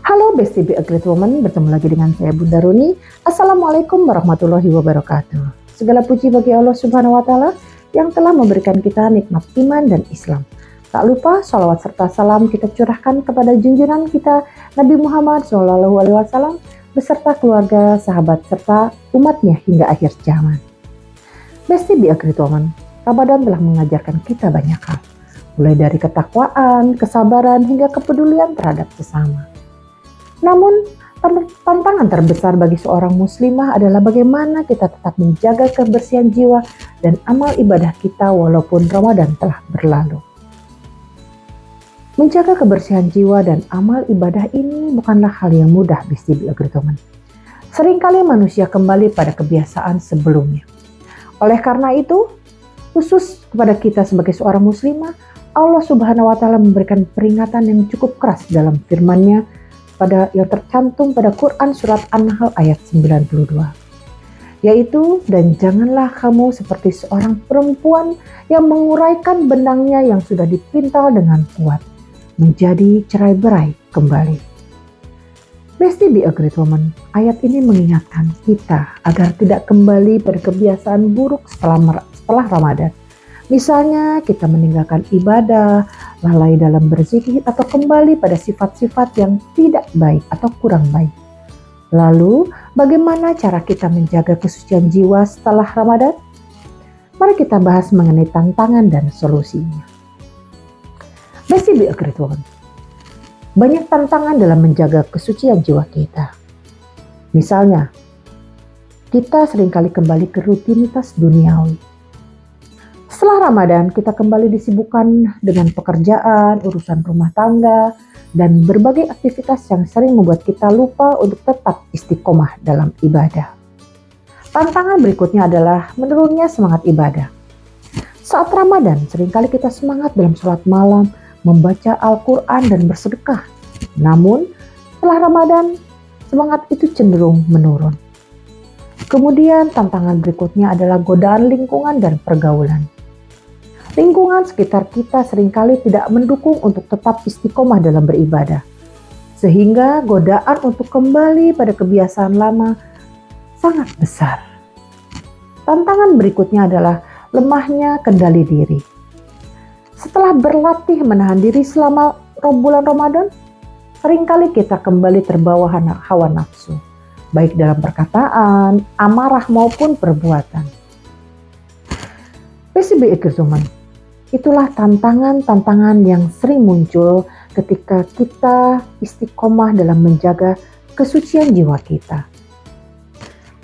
Halo Besti Be A Great Woman, bertemu lagi dengan saya Bunda Runi. Assalamualaikum warahmatullahi wabarakatuh. Segala puji bagi Allah Subhanahu wa Ta'ala yang telah memberikan kita nikmat iman dan Islam. Tak lupa salawat serta salam kita curahkan kepada junjungan kita Nabi Muhammad SAW beserta keluarga, sahabat serta umatnya hingga akhir zaman. Besti Be A Great Woman, Ramadan telah mengajarkan kita banyak hal, mulai dari ketakwaan, kesabaran hingga kepedulian terhadap sesama. Namun, tantangan terbesar bagi seorang muslimah adalah bagaimana kita tetap menjaga kebersihan jiwa dan amal ibadah kita walaupun Ramadan telah berlalu. Menjaga kebersihan jiwa dan amal ibadah ini bukanlah hal yang mudah, Besti Be A Great Woman. Seringkali manusia kembali pada kebiasaan sebelumnya. Oleh karena itu, khusus kepada kita sebagai seorang muslimah, Allah Subhanahu wa Ta'ala memberikan peringatan yang cukup keras dalam firman-Nya yang tercantum pada Quran surat An-Nahl ayat 92, yaitu, dan janganlah kamu seperti seorang perempuan yang menguraikan benangnya yang sudah dipintal dengan kuat, menjadi cerai-berai kembali. Besti Be A Great Woman, ayat ini mengingatkan kita agar tidak kembali pada kebiasaan buruk setelah Ramadan. Misalnya kita meninggalkan ibadah, lalai dalam berzikir, atau kembali pada sifat-sifat yang tidak baik atau kurang baik. Lalu, bagaimana cara kita menjaga kesucian jiwa setelah Ramadan? Mari kita bahas mengenai tantangan dan solusinya. Besti Be A Great Woman, banyak tantangan dalam menjaga kesucian jiwa kita. Misalnya, kita seringkali kembali ke rutinitas duniawi. Setelah Ramadan, kita kembali disibukkan dengan pekerjaan, urusan rumah tangga, dan berbagai aktivitas yang sering membuat kita lupa untuk tetap istiqomah dalam ibadah. Tantangan berikutnya adalah menurunnya semangat ibadah. Saat Ramadan, seringkali kita semangat dalam sholat malam, membaca Al-Quran, dan bersedekah. Namun, setelah Ramadan, semangat itu cenderung menurun. Kemudian, tantangan berikutnya adalah godaan lingkungan dan pergaulan. Lingkungan sekitar kita seringkali tidak mendukung untuk tetap istiqomah dalam beribadah, sehingga godaan untuk kembali pada kebiasaan lama sangat besar. Tantangan berikutnya adalah lemahnya kendali diri. Setelah berlatih menahan diri selama bulan Ramadan, seringkali kita kembali terbawa hawa nafsu, baik dalam perkataan, amarah maupun perbuatan. Besti Be A Great Woman, itulah tantangan-tantangan yang sering muncul ketika kita istiqomah dalam menjaga kesucian jiwa kita.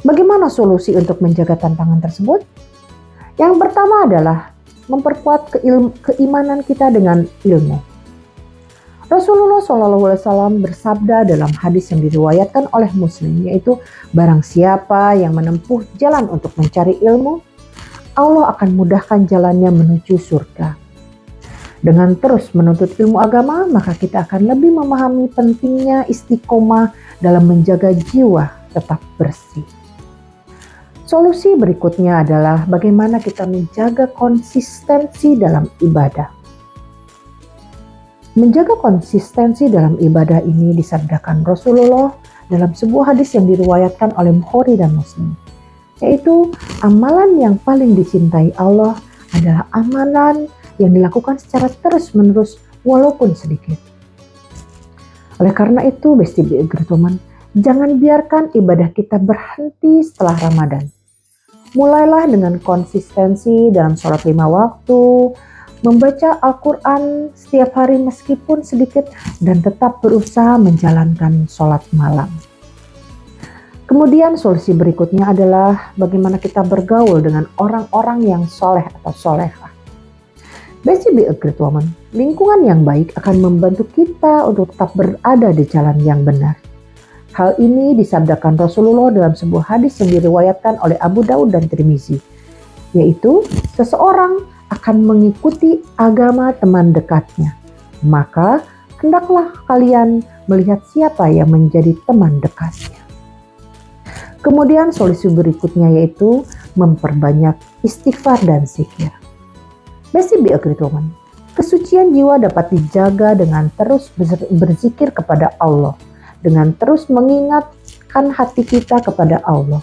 Bagaimana solusi untuk menjaga tantangan tersebut? Yang pertama adalah memperkuat keimanan kita dengan ilmu. Rasulullah SAW bersabda dalam hadis yang diriwayatkan oleh Muslim, yaitu, barang siapa yang menempuh jalan untuk mencari ilmu, Allah akan mudahkan jalannya menuju surga. Dengan terus menuntut ilmu agama, maka kita akan lebih memahami pentingnya istiqomah dalam menjaga jiwa tetap bersih. Solusi berikutnya adalah bagaimana kita menjaga konsistensi dalam ibadah. Menjaga konsistensi dalam ibadah ini disabdakan Rasulullah dalam sebuah hadis yang diriwayatkan oleh Bukhari dan Muslim, yaitu, amalan yang paling dicintai Allah adalah amalan yang dilakukan secara terus-menerus walaupun sedikit. Oleh karena itu, Besti Be A Great Woman, jangan biarkan ibadah kita berhenti setelah Ramadan. Mulailah dengan konsistensi dalam sholat 5 waktu, membaca Al-Quran setiap hari meskipun sedikit, dan tetap berusaha menjalankan sholat malam. Kemudian solusi berikutnya adalah bagaimana kita bergaul dengan orang-orang yang soleh atau solehah. Besti Be A Great Woman, lingkungan yang baik akan membantu kita untuk tetap berada di jalan yang benar. Hal ini disabdakan Rasulullah dalam sebuah hadis yang diriwayatkan oleh Abu Daud dan Tirmizi, yaitu, seseorang akan mengikuti agama teman dekatnya, maka hendaklah kalian melihat siapa yang menjadi teman dekatnya. Kemudian solusi berikutnya yaitu memperbanyak istighfar dan zikir. Besti Be A Great Woman, kesucian jiwa dapat dijaga dengan terus berzikir kepada Allah dengan terus mengingatkan hati kita kepada Allah.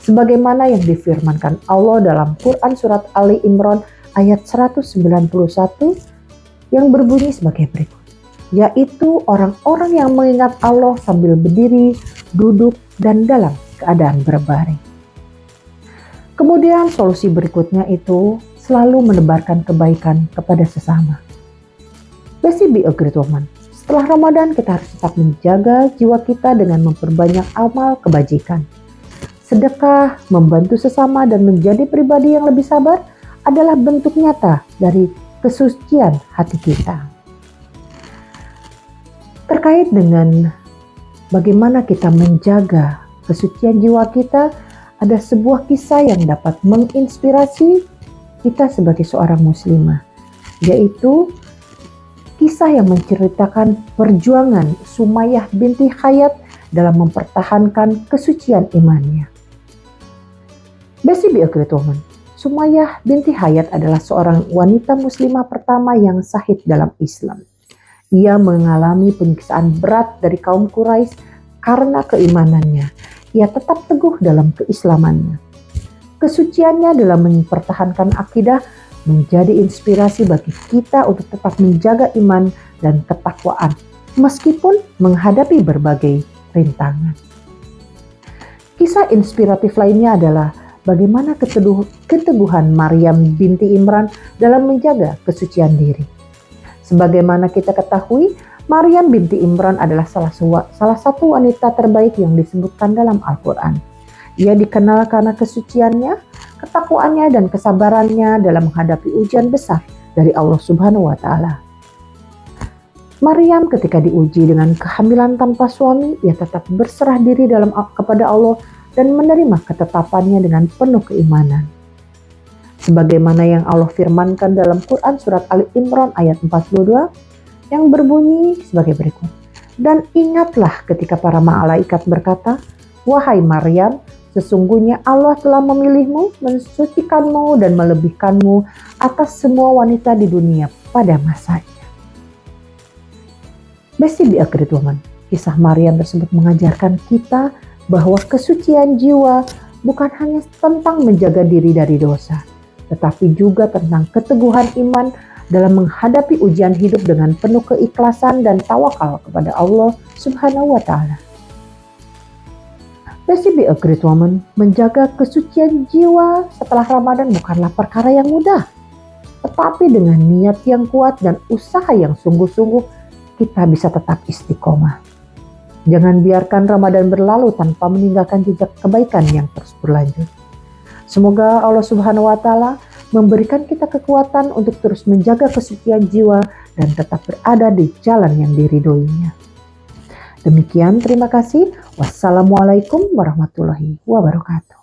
Sebagaimana yang difirmankan Allah dalam Quran surat Ali Imran ayat 191 yang berbunyi sebagai berikut, yaitu orang-orang yang mengingat Allah sambil berdiri, duduk, dan dalam keadaan berbaring. Kemudian solusi berikutnya itu selalu menebarkan kebaikan kepada sesama. Let's be a great woman. Setelah Ramadan kita harus tetap menjaga jiwa kita dengan memperbanyak amal kebajikan. Sedekah, membantu sesama, dan menjadi pribadi yang lebih sabar adalah bentuk nyata dari kesucian hati kita. Terkait dengan bagaimana kita menjaga kesucian jiwa kita, ada sebuah kisah yang dapat menginspirasi kita sebagai seorang muslimah, yaitu kisah yang menceritakan perjuangan Sumayyah binti Hayat dalam mempertahankan kesucian imannya. Let's be a great woman. Sumayyah binti Hayat adalah seorang wanita muslimah pertama yang syahid dalam Islam. Ia mengalami penyiksaan berat dari kaum Quraisy karena keimanannya. Ia tetap teguh dalam keislamannya. Kesuciannya dalam mempertahankan akidah menjadi inspirasi bagi kita untuk tetap menjaga iman dan ketakwaan meskipun menghadapi berbagai rintangan. Kisah inspiratif lainnya adalah bagaimana keteguhan Maryam binti Imran dalam menjaga kesucian diri. Sebagaimana kita ketahui, Maryam binti Imran adalah salah satu wanita terbaik yang disebutkan dalam Al-Quran. Ia dikenal karena kesuciannya, ketakwaannya, dan kesabarannya dalam menghadapi ujian besar dari Allah Subhanahu wa Ta'ala. Maryam ketika diuji dengan kehamilan tanpa suami, ia tetap berserah diri kepada Allah dan menerima ketetapannya dengan penuh keimanan. Sebagaimana yang Allah firmankan dalam Quran surat Ali Imran ayat 42 yang berbunyi sebagai berikut. Dan ingatlah ketika para malaikat berkata, "Wahai Maryam, sesungguhnya Allah telah memilihmu, mensucikanmu, dan melebihkanmu atas semua wanita di dunia pada masanya." Let's be a great woman. Kisah Maryam tersebut mengajarkan kita bahwa kesucian jiwa bukan hanya tentang menjaga diri dari dosa, tetapi juga tentang keteguhan iman dalam menghadapi ujian hidup dengan penuh keikhlasan dan tawakal kepada Allah Subhanahu wa Ta'ala. Let's be a great woman. Menjaga kesucian jiwa setelah Ramadan bukanlah perkara yang mudah, tetapi dengan niat yang kuat dan usaha yang sungguh-sungguh, kita bisa tetap istiqomah. Jangan biarkan Ramadan berlalu tanpa meninggalkan jejak kebaikan yang terus berlanjut. Semoga Allah Subhanahu wa Ta'ala memberikan kita kekuatan untuk terus menjaga kesucian jiwa dan tetap berada di jalan yang diridhoinya. Demikian, terima kasih. Wassalamualaikum warahmatullahi wabarakatuh.